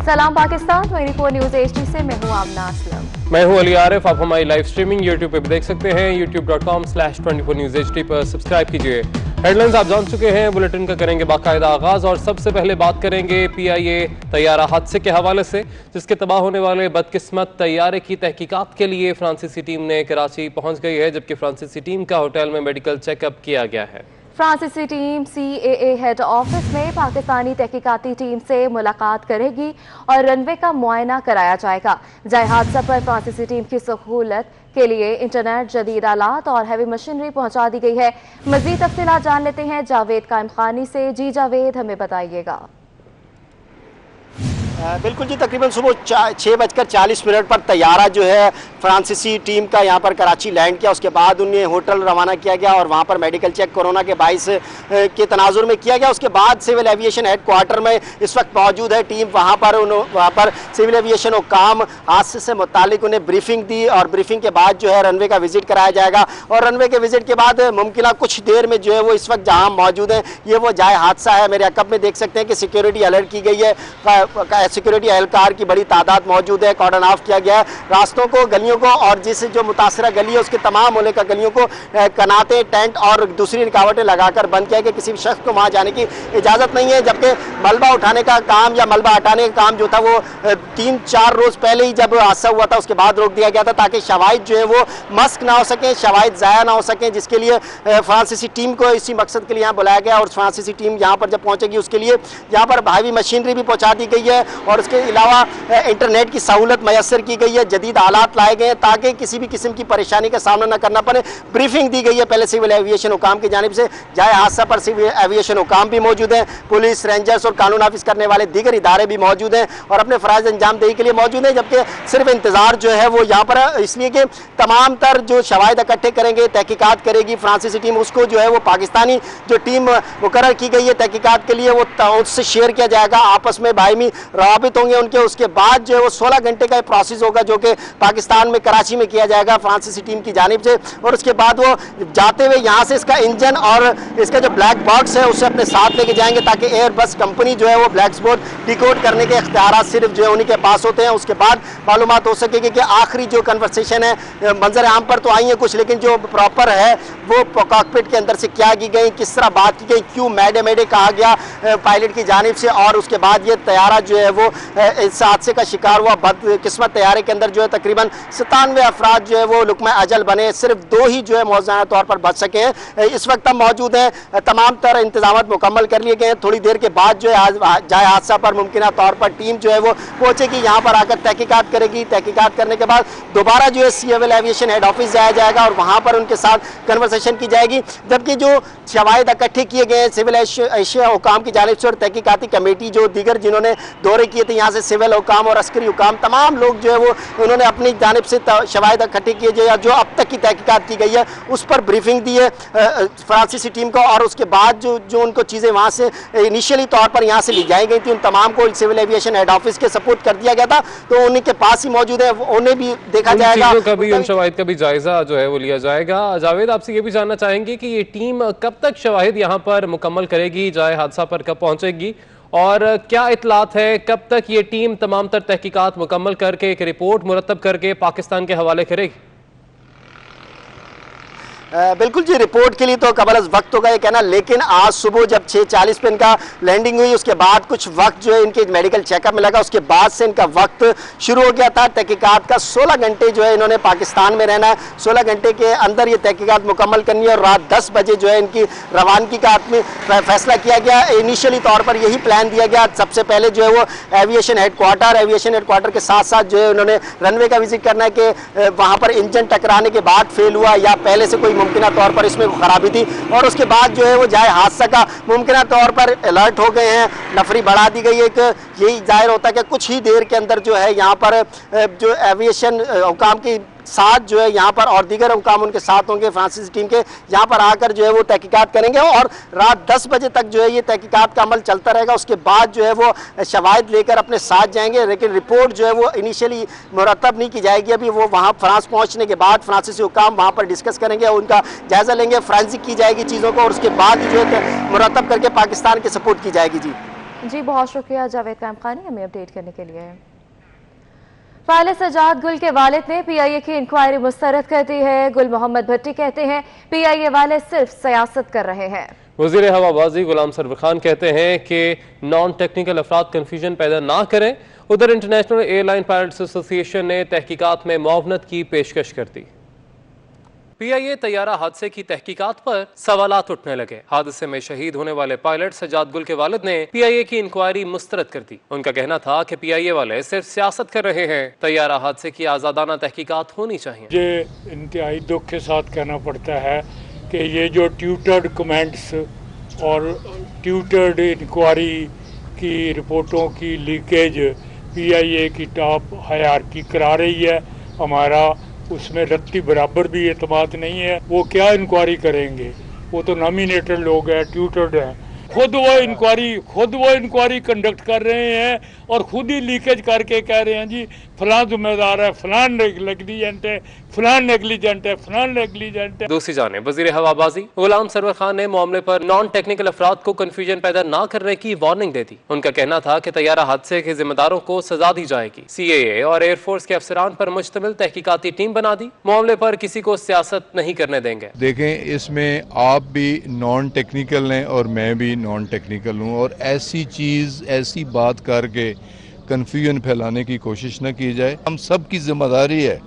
सलाम Pakistan 24 news HD से मैं हूँ आमना असलम। मैं हूँ अली आरिफ। आप हमारी लाइव स्ट्रीमिंग YouTube पे भी देख सकते हैं। youtube.com/24 News HD पर सब्सक्राइब कीजिए। हेडलाइंस आप जान चुके हैं, बुलेटिन का करेंगे बाकायदा आगाज और सबसे पहले बात करेंगे PIA तैयारा हादसे के हवाले से, जिसके तबाह होने वाले बदकिस्मत तैयारे की तहकीकात के लिए फ्रांसीसी टीम ने कराची पहुंच गई है, जबकि फ्रांसीसी टीम का होटल में मेडिकल चेकअप किया गया है। फ्रांसीसी टीम CAA हेड ऑफिस में पाकिस्तानी तहकीकाती टीम से मुलाकात करेगी और रनवे का मुआयना कराया जाएगा। जाए हादसा पर फ्रांसीसी टीम की सहूलत के लिए इंटरनेट, जदीद आलात और हैवी मशीनरी पहुंचा दी गई है। मजीद तफसीलात जान लेते हैं जावेद कायम खानी से। जी जावेद, हमें बताइएगा। बिल्कुल जी, तकरीबन सुबह 6:40 पर तैयारा जो है फ्रांसीसी टीम का यहाँ पर कराची लैंड किया। उसके बाद उन्हें होटल रवाना किया गया और वहाँ पर मेडिकल चेक कोरोना के 22 के तनाजुर में किया गया। उसके बाद सिविल एविएशन हेडक्वार्टर में इस वक्त मौजूद है टीम। वहाँ पर सिविल एविएशन हुकाम हादसे से मुतालिक उन्हें ब्रीफिंग दी और ब्रीफिंग के बाद जो है रनवे का विजिट कराया जाएगा। और रनवे के विजिट के बाद मुमकिन कुछ देर में जो है वो इस वक्त जहाँ मौजूद हैं ये वो जाए हादसा है। मेरे अकब में देख सकते हैं कि सिक्योरिटी अलर्ट की गई है, सिक्योरिटी एहलकार की बड़ी तादाद मौजूद है, कॉर्डन ऑफ किया गया है रास्तों को, गलियों को, और जिस जो मुतासरा गली है उसके तमाम मोहल्ले का गलियों को कनाते, टेंट और दूसरी रुकावटें लगाकर बंद किया गया। किसी भी शख्स को वहाँ जाने की इजाज़त नहीं है। जबकि मलबा उठाने का काम या मलबा हटाने का काम जो था वो 3-4 रोज़ पहले ही जब हादसा हुआ था उसके बाद रोक दिया गया था, ताकि शवाहिद जो है वो मस्क ना हो सकें, शवाहिद ज़ाया ना हो सकें, जिसके लिए फ्रांसीसी टीम को इसी मकसद के लिए यहाँ बुलाया गया। और फ्रांसीसी टीम यहाँ पर जब पहुँचेगी उसके लिए यहाँ पर भारी मशीनरी भी पहुँचा दी गई है और उसके अलावा इंटरनेट की सहूलत मैसर की गई है, जदीद आलात लाए गए हैं ताकि किसी भी किस्म की परेशानी का सामना न करना पड़े। ब्रीफिंग दी गई है पहले सिविल एविएशन हुकाम की जानिब से। जाए हादसा पर सिविल एविएशन हुकाम भी मौजूद हैं, पुलिस, रेंजर्स और कानून नाफिज करने वाले दीगर इदारे भी मौजूद हैं और अपने फ़राइज़ अंजाम दही के लिए मौजूद हैं। जबकि सिर्फ इंतज़ार जो है वो यहाँ पर इसलिए कि तमाम तर जो शवाहिद इकट्ठे करेंगे, तहकीकात करेगी फ्रांसीसी टीम, उसको जो है वो पाकिस्तानी जो टीम मुकर्रर की गई है तहकीकात के लिए वो उससे शेयर किया जाएगा। आपस में बाहिमी रवाबित होंगे उनके। उसके बाद जो है वो 16 घंटे का प्रोसेस होगा जो कि पाकिस्तान में कराची में किया जाएगा फ्रांसीसी टीम की जानिब से। और उसके बाद वो जाते हुए यहाँ से इसका इंजन और इसका जो ब्लैक बॉक्स है उसे अपने साथ लेके जाएंगे ताकि एयरबस कंपनी जो है वो ब्लैक बोर्ड डिकोड करने के इख्तियारात सिर्फ जो है उन्हीं के पास होते हैं। उसके बाद मालूमात हो सकेगी कि आखिरी जो कन्वर्सेशन है, मंजर आम पर तो आई है कुछ, लेकिन जो प्रॉपर है वो कॉकपिट के अंदर से क्या की गई, किस तरह बात की गई, क्यों मैडे कहा गया पायलट की जानिब से। और उसके बाद ये तैयारा जो है वो इस हादसे का शिकार हुआ। बदकिस्मत तैयारे के अंदर जो है तकरीबन 97 अफराद जो है वो लुकमा अजल बने, सिर्फ 2 ही जो है मौजूदा तौर पर बच सके हैं। इस वक्त हम मौजूद हैं, तमाम तरह इंतजाम मुकम्मल कर लिए गए हैं। थोड़ी देर के बाद जो है जाए हादसा पर मुमकिन तौर पर टीम जो है वो पहुंचेगी, यहाँ पर आकर तहकीकात करेगी। तहकीकात करने के बाद दोबारा जो है सिविल एविएशन हेड ऑफिस जाया जाएगा और वहाँ पर उनके साथ कन्वर्सेशन की जाएगी। जबकि जो शवाहिद इकट्ठे किए गए सिविल एशिया हुकाम की जानिब से और तहकीकाती कमेटी जो दीगर जिन्होंने दौरे किए थे यहाँ से सिविल हुकाम और अस्करी हुकाम, तमाम लोग जो है वो उन्होंने अपनी जानिब से शवाहिद इकट्ठे किए जो अब तक की तहकीकात की गई है उस पर ब्रीफिंग दी है फ्रांसीसी टीम को। और उसके बाद जो उनको चीज़ें वहाँ से इनिशियली तौर पर यहाँ से ली जाई गई थी उन तमाम को सिविल एविएशन हेड ऑफिस के सपोर्ट कर दिया गया था, तो उन्हीं के पास ही मौजूद है, उन्हें भी देखा जाएगा, उन शवाहिद का भी जायजा जो है वो लिया जाएगा। जावेद, आपसे ये भी जानना चाहेंगे कि ये टीम कब तक शवाहिद यहाँ पर मुकम्मल करेगी, जाए हादसा पर कब पहुंचेगी और क्या इतलात है कब तक ये टीम तमाम तर तहकीकात मुकम्मल करके एक रिपोर्ट मुरतब करके पाकिस्तान के हवाले करेगी? बिल्कुल जी, रिपोर्ट के लिए तो कबल वक्त होगा ये कहना, लेकिन आज सुबह जब 6:40 पे इनका लैंडिंग हुई उसके बाद कुछ वक्त जो है इनके मेडिकल चेकअप में लगा, उसके बाद से इनका वक्त शुरू हो गया था तहकीकात का। 16 घंटे जो है इन्होंने पाकिस्तान में रहना है, 16 घंटे के अंदर ये तहकीकात मुकम्मल करनी है और रात 10 बजे जो है इनकी रवानगी का फैसला किया गया। इनिशियली तौर पर यही प्लान दिया गया, सबसे पहले जो है वो एविएशन हेडक्वार्टर के साथ साथ जो है उन्होंने रनवे का विजिट करना है कि वहाँ पर इंजन टकराने के बाद फेल हुआ या पहले से कोई मुमकिन तौर पर इसमें खराबी थी। और उसके बाद जो है वो जाए हादसा का मुमकिन तौर पर अलर्ट हो गए हैं, नफरी बढ़ा दी गई है। यही जाहिर होता है कि कुछ ही देर के अंदर जो है यहाँ पर जो एविएशन हुकाम की साथ जो है यहाँ पर और दीगर हुकाम उनके साथ होंगे फ्रांसीसी टीम के, यहाँ पर आकर जो है वो तहकीकात करेंगे और रात 10 बजे तक जो है ये तहकीकात का अमल चलता रहेगा। उसके बाद जो है वो शवाहिद लेकर अपने साथ जाएंगे, लेकिन रिपोर्ट जो है वो इनिशियली मुरतब नहीं की जाएगी। अभी वो वहाँ फ्रांस पहुँचने के बाद फ्रांसीसी हुकाम वहाँ पर डिस्कस करेंगे और उनका जायज़ा लेंगे, फ्रांसिक की जाएगी चीज़ों को और उसके बाद जो है मुरतब करके पाकिस्तान की सपोर्ट की जाएगी। जी जी बहुत शुक्रिया जावेद कामखानी हमें अपडेट करने के लिए। पायलट सजाद गुल के वालिद ने पीआईए की इंक्वायरी मुस्तरद कर दी है। गुल मोहम्मद भट्टी कहते हैं पीआईए वाले सिर्फ सियासत कर रहे हैं। वज़ीर हवाबाजी गुलाम सरवर खान कहते हैं कि नॉन टेक्निकल अफराद कन्फ्यूजन पैदा ना करें। उधर इंटरनेशनल एयरलाइन पायलट्स एसोसिएशन ने तहकीकात में मुआवनत की पेशकश कर दी। पीआईए तैयारा हादसे की तहकीकात पर सवालात उठने लगे। हादसे में शहीद होने वाले पायलट सजाद गुल के वालिद ने पीआईए की इंक्वायरी मुस्तरद कर दी। उनका कहना था कि पीआईए वाले सिर्फ सियासत कर रहे हैं। तैयारा हादसे की आजादाना तहकीकात होनी चाहिए। मुझे इंतहाई दुख के साथ कहना पड़ता है कि ये जो ट्यूटर्ड कमेंट्स और ट्यूटर्ड इंक्वायरी की रिपोर्टों की लीकेज पीआईए की टॉप हायरार्की करा रही है, हमारा उसमें रत्ती बराबर भी एतमाद नहीं है। वो क्या इंक्वायरी करेंगे, वो तो नॉमिनेटेड लोग हैं, ट्यूटर्ड हैं। खुद वो इंक्वायरी कंडक्ट कर रहे हैं और खुद ही लीकेज करके कह रहे हैं जी फलां जिम्मेदार है, फलां नेग्लिजेंट है, फलां नेग्लिजेंट है, फलां नेग्लिजेंट है। दूसरी जानिब वज़ीर हवाबाजी गुलाम सरवर खान ने मामले पर नॉन टेक्निकल अफराद को कन्फ्यूजन पैदा न करने की वार्निंग दे दी। उनका कहना था कि तैयारा हादसे के जिम्मेदारों को सजा दी जाएगी। सीएए और एयरफोर्स के अफसरान पर मुश्तमिल तहकीकाती टीम बना दी। मामले पर किसी को सियासत नहीं करने देंगे। देखें, इसमें आप भी नॉन टेक्निकल हैं और मैं भी नॉन टेक्निकल हूँ, और ऐसी बात करके कन्फ्यूजन फैलाने की कोशिश न की जाए। हम सब की जिम्मेदारी है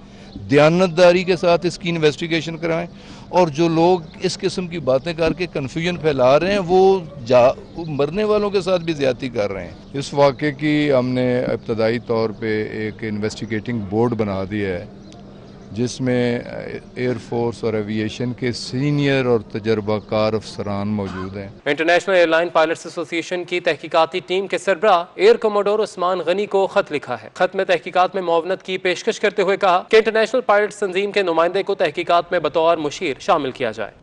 दयानतदारी के साथ इसकी इन्वेस्टिगेशन कराएं, और जो लोग इस किस्म की बातें करके कन्फ्यूजन फैला रहे हैं वो मरने वालों के साथ भी ज्यादती कर रहे हैं। इस वाक़े की हमने इब्तदाई तौर पे एक इन्वेस्टिगेटिंग बोर्ड बना दिया है जिसमें एयरफोर्स और एविएशन के सीनियर और तजर्बाकार अफसरान मौजूद हैं। इंटरनेशनल एयरलाइन पायलट्स एसोसिएशन की तहकीकाती टीम के सरबराह एयर कमोडोर उस्मान गनी को खत लिखा है। खत में तहकीकात में मुआवनत की पेशकश करते हुए कहा कि इंटरनेशनल पायलट्स तंजीम के नुमाइंदे को तहकीकात में बतौर मुशीर शामिल किया जाए।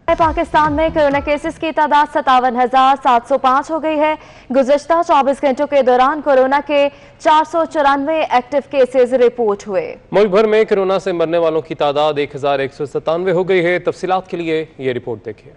पाकिस्तान में कोरोना केसेस की तादाद 57,705 हो गई है। गुज़श्ता 24 घंटों के दौरान कोरोना के 494 एक्टिव केसेस रिपोर्ट हुए। मुल्क भर में कोरोना से मरने वालों की तादाद 1197 हो गई है। तफसीलात के लिए ये रिपोर्ट देखिए।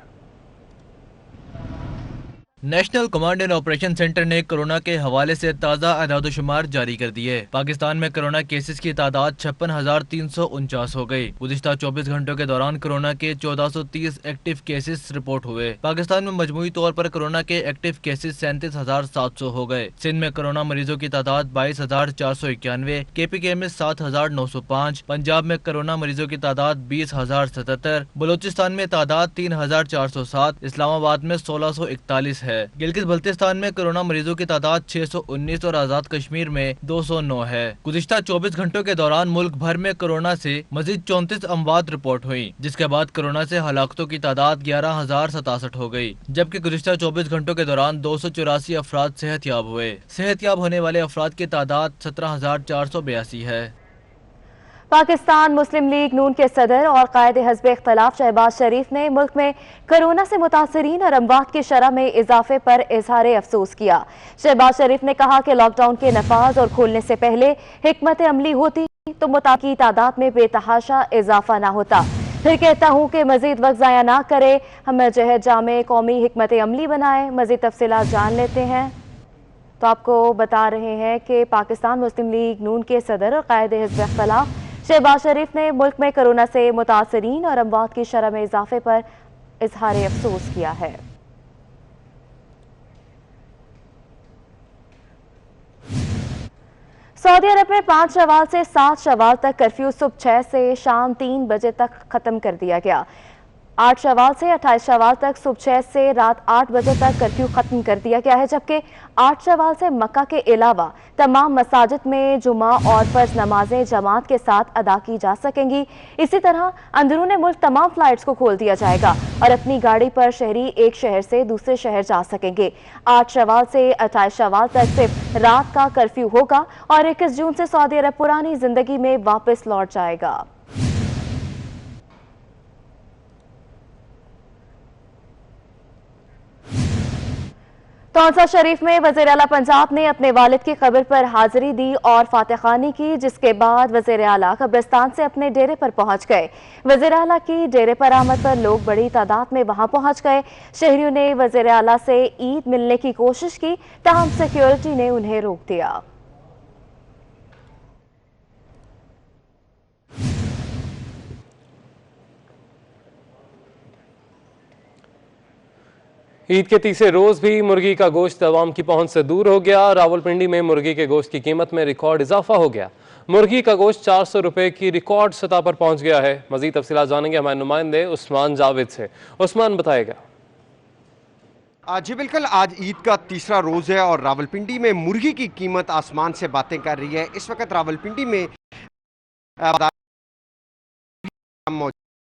National command and operation centre ने कोरोना के हवाले से ताज़ा आदादोशुमार जारी कर दिए। पाकिस्तान में कोरोना केसेस की तादाद 56,349 हो गई। गुज़िश्ता 24 घंटों के दौरान कोरोना के 1430 एक्टिव केसेस रिपोर्ट हुए। पाकिस्तान में मजमूई तौर पर कोरोना के एक्टिव केसेस 37,700 हो गए। सिंध में कोरोना मरीजों की तादाद 22,491, KPK में 7,905, पंजाब में कोरोना मरीजों की तादाद 20,077, बलोचिस्तान में तादाद 3,407, इस्लामाबाद में 1,641 है। गिलगित बल्तिस्तान में कोरोना मरीजों की तादाद 619 और आजाद कश्मीर में 209 है। गुज़िश्ता 24 घंटों के दौरान मुल्क भर में कोरोना से मजीद 34 अमवात रिपोर्ट हुई, जिसके बाद कोरोना से हलाकतों की तादाद 11,067 हो गई। जबकि गुज़िश्ता 24 घंटों के दौरान 284 अफराद सेहतयाब हुए। सेहतयाब होने वाले अफराद की तादाद 17,482 है। पाकिस्तान मुस्लिम लीग नून के सदर और कायदे हज़्ब इख्तिलाफ शहबाज शरीफ ने मुल्क में कोरोना से मुतासरीन और अमवात की शरह में इजाफे पर इजहार अफसोस किया। शहबाज शरीफ ने कहा कि लॉकडाउन के नफाज और खोलने से पहले हिकमत अमली होती तो मुताद की तादाद में बेतहाशा इजाफा ना होता। फिर कहता हूँ कि मजीद वक्त ज़ाया ना करे, हम जहद जामे कौमी हिकमत अमली बनाए। मजीद तफसीलात जान लेते हैं। तो आपको बता रहे हैं कि पाकिस्तान मुस्लिम लीग नून के सदर और कायदे हज़्ब इख्तिलाफ शहबाज शरीफ ने मुल्क में कोरोना से मुतासरीन और अमवात की शरह में इजाफे पर इजहार अफसोस किया है। सऊदी अरब में 5 शवाल से 7 शवाल तक कर्फ्यू सुबह 6 से शाम 3 बजे तक खत्म कर दिया गया। 8 शवाल से 28 शवाल तक सुबह 6 से रात 8 बजे तक कर्फ्यू खत्म कर दिया गया है। जबकि 8 शवाल से मक्का के अलावा तमाम मसाजिद में जुमा और फर्ज नमाजें जमात के साथ अदा की जा सकेंगी। इसी तरह अंदरूने मुल्क तमाम फ्लाइट्स को खोल दिया जाएगा और अपनी गाड़ी पर शहरी एक शहर से दूसरे शहर जा सकेंगे। 8 शवाल से 28 शवाल तक सिर्फ रात का कर्फ्यू होगा और 21 जून से सऊदी अरब पुरानी जिंदगी में वापस लौट जाएगा। तौसा शरीफ में वज़ीर आला पंजाब ने अपने वालिद की खबर पर हाजिरी दी और फातिहानी की, जिसके बाद वज़ीर आला कब्रिस्तान से अपने डेरे पर पहुंच गए। वज़ीर आला की डेरे पर आमद पर लोग बड़ी तादाद में वहां पहुंच गए। शहरियों ने वज़ीर आला से ईद मिलने की कोशिश की, ताहम सिक्योरिटी ने उन्हें रोक दिया। ईद के तीसरे रोज भी मुर्गी का गोश्त अवाम की पहुंच से दूर हो गया। रावलपिंडी में मुर्गी के गोश्त की कीमत में रिकॉर्ड इजाफा हो गया। मुर्गी का गोश्त 400 रुपए की रिकॉर्ड सतह पर पहुंच गया है। मजीद तफसीलात जानेंगे हमारे नुमाइंदे उस्मान जावेद से। उस्मान बताएगा। जी बिल्कुल, आज ईद का तीसरा रोज़ है और रावलपिंडी में मुर्गी की कीमत आसमान से बातें कर रही है। इस वक्त रावलपिंडी में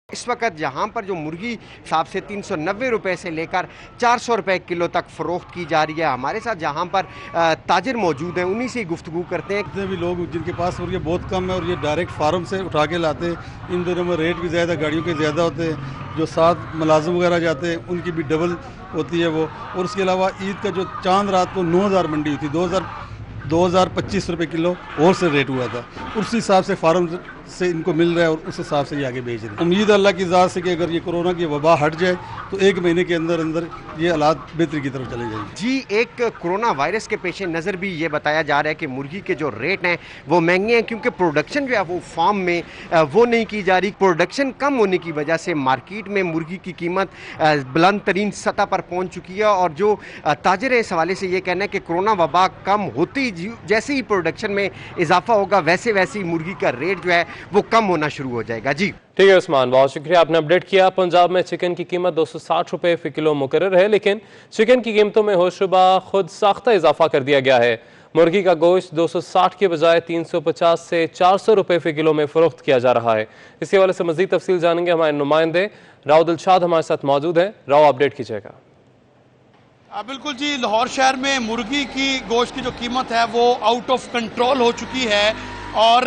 इस वक्त यहाँ पर जो मुर्गी हिसाब से 390 रुपये से लेकर 400 रुपये किलो तक फ़रोख्त की जा रही है। हमारे साथ जहाँ पर ताजिर मौजूद हैं, उन्हीं से गुफ्तगू करते हैं। जितने भी लोग जिनके पास मुर्गी बहुत कम है और ये डायरेक्ट फार्म से उठा के लाते हैं, इन दिनों में रेट भी ज़्यादा, गाड़ियों के ज़्यादा होते हैं। जो साथ मुलाजिम वगैरह जाते हैं उनकी भी डबल होती है वो। और उसके अलावा ईद का जो चांद रात को 9000 मंडी हुई थी, 2025 रुपये किलो और से रेट हुआ था। उस हिसाब से फार्म से इनको मिल रहा है और उस हिसाब से ये आगे भेज रहे हैं। उम्मीद अल्लाह की ज़ात से कि अगर ये कोरोना की वबा हट जाए तो 1 महीने के अंदर अंदर ये हालात बेहतरी की तरफ चले जाएंगे। जी, एक कोरोना वायरस के पेश नज़र भी ये बताया जा रहा है कि मुर्गी के जो रेट हैं वो महंगे हैं, क्योंकि प्रोडक्शन जो है वो फार्म में वो नहीं की जा रही। प्रोडक्शन कम होने की वजह से मार्केट में मुर्गी की कीमत बुलंद तरीन सतह पर पहुँच चुकी है। और जो ताजिर है इस हवाले से ये कहना है कि कोरोना वबा कम होती जैसे ही प्रोडक्शन में इजाफा होगा वैसे वैसे ही मुर्गी का रेट जो है वो कम होना शुरू हो जाएगा। जी ठीक है उस्मान, बहुत शुक्रिया, आपने अपडेट किया। पंजाब में चिकन की कीमत 260 रुपये फी किलो मुकर्रर है, लेकिन चिकन की कीमतों में होशरुबा खुद साख्ता इजाफा कर दिया गया है। मुर्गी का गोश्त 260 के बजाय 350 से 400 रुपये फी किलो में फरोख्त किया जा रहा है। इसी हवाले से मजीद तफसील जानेंगे, हमारे नुमाइंदे राव दिलशाद हमारे साथ मौजूद हैं। राव, अपडेट कीजिएगा। बिल्कुल जी, लाहौर शहर में मुर्गी की गोश्त की जो कीमत है वो आउट ऑफ कंट्रोल हो चुकी है। और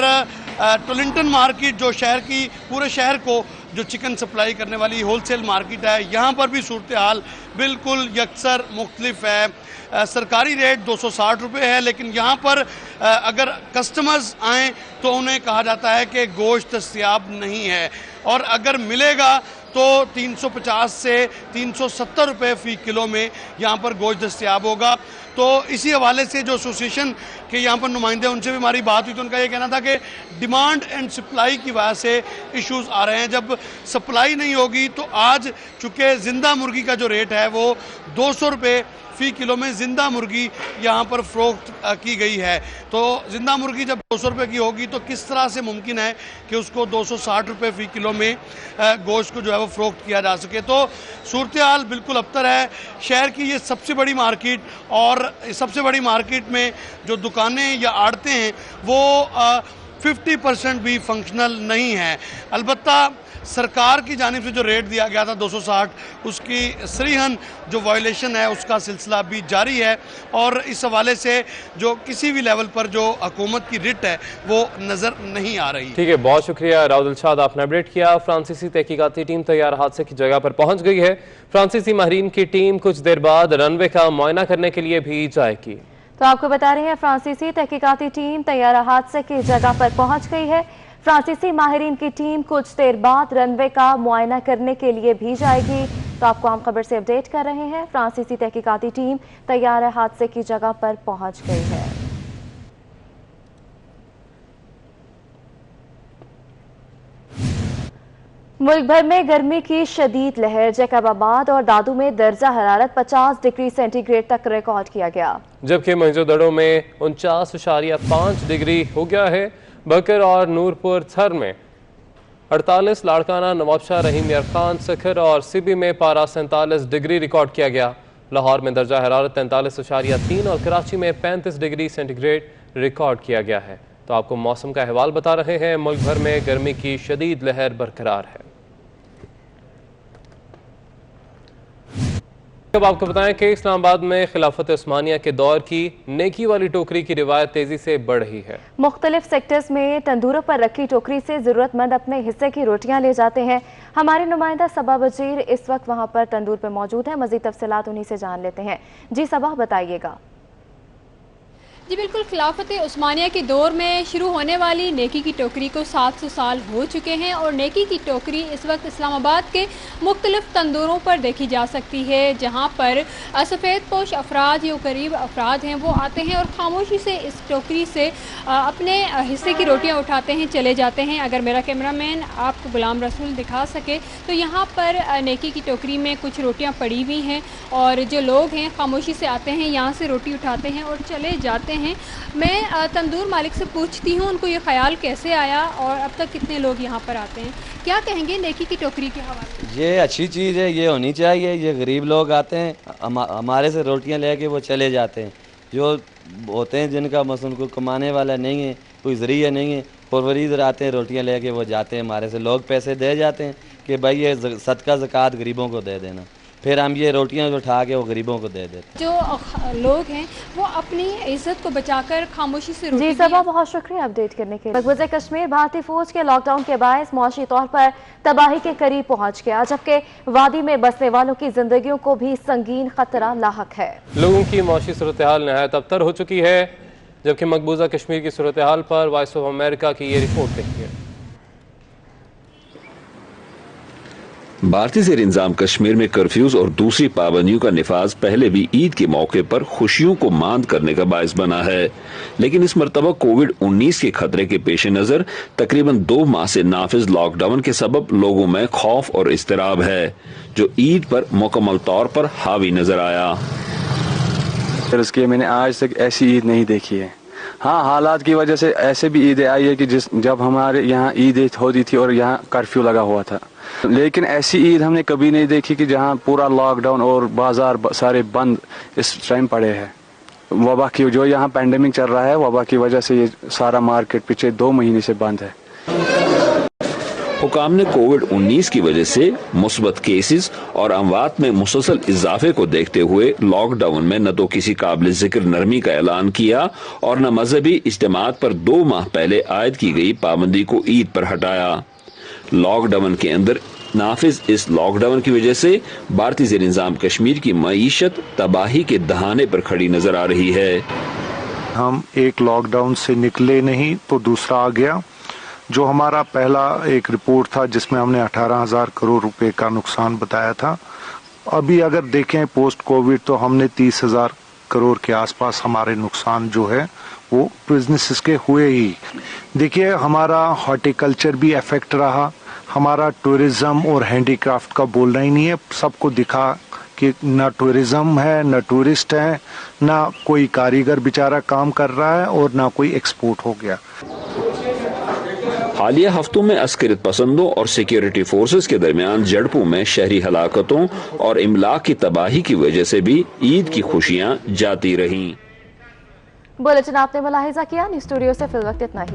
टोलिंटन मार्केट जो शहर की पूरे शहर को जो चिकन सप्लाई करने वाली होलसेल मार्केट है, यहाँ पर भी सूरत हाल बिल्कुल यकसर मुख्तलिफ है। सरकारी रेट 260 रुपये है, लेकिन यहाँ पर अगर कस्टमर्स आएँ तो उन्हें कहा जाता है कि गोश्त दस्तयाब नहीं है, और अगर मिलेगा तो 350 से 370 रुपये फ़ी किलो में यहाँ पर गोश्त दस्तयाब होगा। तो इसी हवाले से जो एसोसिएशन के यहाँ पर नुमाइंदे, उनसे भी हमारी बात हुई तो उनका ये कहना था कि डिमांड एंड सप्लाई की वजह से इश्यूज़ आ रहे हैं। जब सप्लाई नहीं होगी तो आज चूँकि ज़िंदा मुर्गी का जो रेट है वो 200 रुपये फ़ी किलो में ज़िंदा मुर्गी यहाँ पर फ़रोख्त की गई है। तो ज़िंदा मुर्गी जब 200 रुपये की होगी तो किस तरह से मुमकिन है कि उसको 260 रुपये फ़ी किलो में गोश्त को जो है वो फ़रोख्त किया जा सके। तो सूरत हाल बिल्कुल अबतर है। शहर की ये सबसे बड़ी मार्केट, और सबसे बड़ी मार्केट में जो दुकानें या आड़तें हैं वो 50% भी फंक्शनल नहीं है। अलबत्ता सरकार की जानिब से जो रेट दिया गया था 260, उसकी सरीहन जो वायलेशन है उसका सिलसिला भी जारी है। और इस हवाले से जो किसी भी लेवल पर जो हुकूमत की रिट है वो नज़र नहीं आ रही। ठीक है, बहुत शुक्रिया राव दिलशाद, आपने अपडेट किया। फ्रांसीसी तहकीकाती टीम तैयार हादसे की जगह पर पहुंच गई है। फ्रांसीसी माहिरीन की टीम कुछ देर बाद रनवे का मुआयना करने के लिए भी जाएगी। तो आपको बता रहे हैं, फ्रांसीसी तहकीकाती टीम तैयारा हादसे की जगह पर पहुंच गई है। फ्रांसीसी माहिरीन की टीम कुछ देर बाद रनवे का मुआयना करने के लिए भी जाएगी। तो आपको हम खबर से अपडेट कर रहे हैं, फ्रांसीसी तहकीकाती टीम तैयारा हादसे की जगह पर पहुंच गई है। मुल्क भर में गर्मी की शदीद लहर, जैकबाबाद और दादू में दर्जा हरारत 50 डिग्री सेंटीग्रेड तक रिकॉर्ड किया गया, जबकि मोहनजोदड़ो में 49.5 डिग्री हो गया है। बकर और नूरपुर थर में 48, लाड़काना, नवाबशाह, रहीम यार खान, सखर और सिबी में पारा 47 डिग्री रिकॉर्ड किया गया। लाहौर में दर्जा हरारत 43.3 और कराची में 35 डिग्री सेंटीग्रेड रिकॉर्ड किया गया है। तो आपको मौसम का अहवाल बता रहे हैं। मुल्क भर में गर्मी की शदीद लहर बरकरार है। अब आपको बताएं कि इस्लामाबाद में खिलाफत उस्मानिया के दौर की नेकी वाली टोकरी की रिवायत तेजी से बढ़ रही है। मुख्तलिफ सेक्टर्स में तंदूरों पर रखी टोकरी से जरूरतमंद अपने हिस्से की रोटियां ले जाते हैं। हमारे नुमाइंदा सबा बशीर इस वक्त वहां पर तंदूर पर मौजूद है। मजीद तफसीलात उन्हीं से जान लेते हैं। जी सबा, बताइएगा। जी बिल्कुल, खिलाफत उस्मानिया के दौर में शुरू होने वाली नेकी की टोकरी को 700 साल हो चुके हैं और नेकी की टोकरी इस वक्त इस्लामाबाद के मुख्तलिफ तंदूरों पर देखी जा सकती है, जहां पर सफ़ेद पोश अफराद या करीब अफराद हैं वो आते हैं और खामोशी से इस टोकरी से अपने हिस्से की रोटियां उठाते हैं, चले जाते हैं। अगर मेरा कैमरामैन आपको गुलाम रसूल दिखा सके तो यहाँ पर नेकी की टोकरी में कुछ रोटियाँ पड़ी हुई हैं और जो लोग हैं खामोशी से आते हैं, यहाँ से रोटी उठाते हैं और चले जाते हैं। मैं तंदूर मालिक से पूछती हूँ उनको ये ख्याल कैसे आया और अब तक कितने लोग यहाँ पर आते हैं। क्या कहेंगे नेकी की टोकरी के हवाले? ये अच्छी चीज़ है, ये होनी चाहिए। ये गरीब लोग आते हैं, हमारे से रोटियां लेके वो चले जाते हैं। जो होते हैं जिनका मसलन कोई कमाने वाला नहीं है, कोई ज़रिया नहीं है, परवरीज़ आते हैं, रोटियां लेके वो जाते हैं, हमारे से लोग पैसे दे जाते हैं कि भाई ये सदका ज़कात गरीबों को दे देना। फिर हम ये रोटियां उठा के वो गरीबों को दे देते। जो लोग हैं वो अपनी इज्जत को बचाकर खामोशी से जी सबा, बहुत शुक्रिया अपडेट करने के लिए। मकबूज कश्मीर भारतीय फौज के लॉकडाउन के बायस मौशी तौर पर तबाही के करीब पहुंच गया, जबकि वादी में बसने वालों की जिंदगियों को भी संगीन खतरा लाहक है। लोगों की मौशी सूरत हाल नहायत अबतर हो चुकी है, जबकि मकबूजा कश्मीर की सूरत हाल पर वॉइस ऑफ अमेरिका की ये रिपोर्ट देखिए। भारतीय ज़ेर इंतजाम कश्मीर में कर्फ्यूज और दूसरी पाबंदियों का निफाज पहले भी ईद के मौके पर खुशियों को मांद करने का बायस बना है, लेकिन इस मरतबा कोविड-19 के खतरे के पेश नजर तकरीबन 2 माह से नाफिज लॉकडाउन के सबब लोगों में खौफ और इस्तराब है, जो ईद पर मुकम्मल तौर पर हावी नजर आया। मैंने आज तक ऐसी ईद नहीं देखी है। हाँ, हालात की वजह से ऐसे भी ईदें आई है कि जब हमारे यहाँ ईद होती थी और यहाँ कर्फ्यू लगा हुआ था, लेकिन ऐसी ईद हमने कभी नहीं देखी कि जहाँ पूरा लॉकडाउन और बाजार सारे बंद इस टाइम पड़े हैं। वबा की जो यहाँ पैंडेमिक चल रहा है, वबा की वजह से ये सारा मार्केट पिछले 2 महीने से बंद है। हुकाम ने कोविड-19 की वजह से मुस्बत केसेस और अमवात में मुसलसल इजाफे को देखते हुए लॉकडाउन में न तो किसी काबिल जिक्र नरमी का ऐलान किया और न मजहबी इज्तिमात पर 2 माह पहले आयद की गई पाबंदी को ईद पर हटाया। लॉकडाउन के अंदर नाफिज इस लॉकडाउन की वजह से भारतीय ज़ेर इंतजाम कश्मीर की मईशत तबाही के दहाने पर खड़ी नजर आ रही है। हम एक लॉकडाउन से निकले नहीं तो दूसरा आ गया। जो हमारा पहला एक रिपोर्ट था जिसमें हमने 18,000 करोड़ रुपए का नुकसान बताया था, अभी अगर देखें पोस्ट कोविड तो हमने 30,000 करोड़ के आसपास हमारे नुकसान जो है वो बिजनेसेस के हुए ही। देखिए, हमारा हॉर्टिकल्चर भी अफेक्ट रहा, हमारा टूरिज्म और हैंडीक्राफ्ट का बोलना ही नहीं है। सबको दिखा कि ना टूरिज्म है, ना टूरिस्ट है, ना कोई कारीगर बेचारा काम कर रहा है और ना कोई एक्सपोर्ट हो गया। हालिया हफ्तों में अस्करियत पसंदों और सिक्योरिटी फोर्सेस के दरमियान झड़पों में शहरी हलाकतों और इमलाक की तबाही की वजह से भी ईद की खुशियां जाती रहीं। बुलेटिन आपने मुलाहिजा किया। न्यूज़ स्टूडियो से फिल वक्त इतना ही।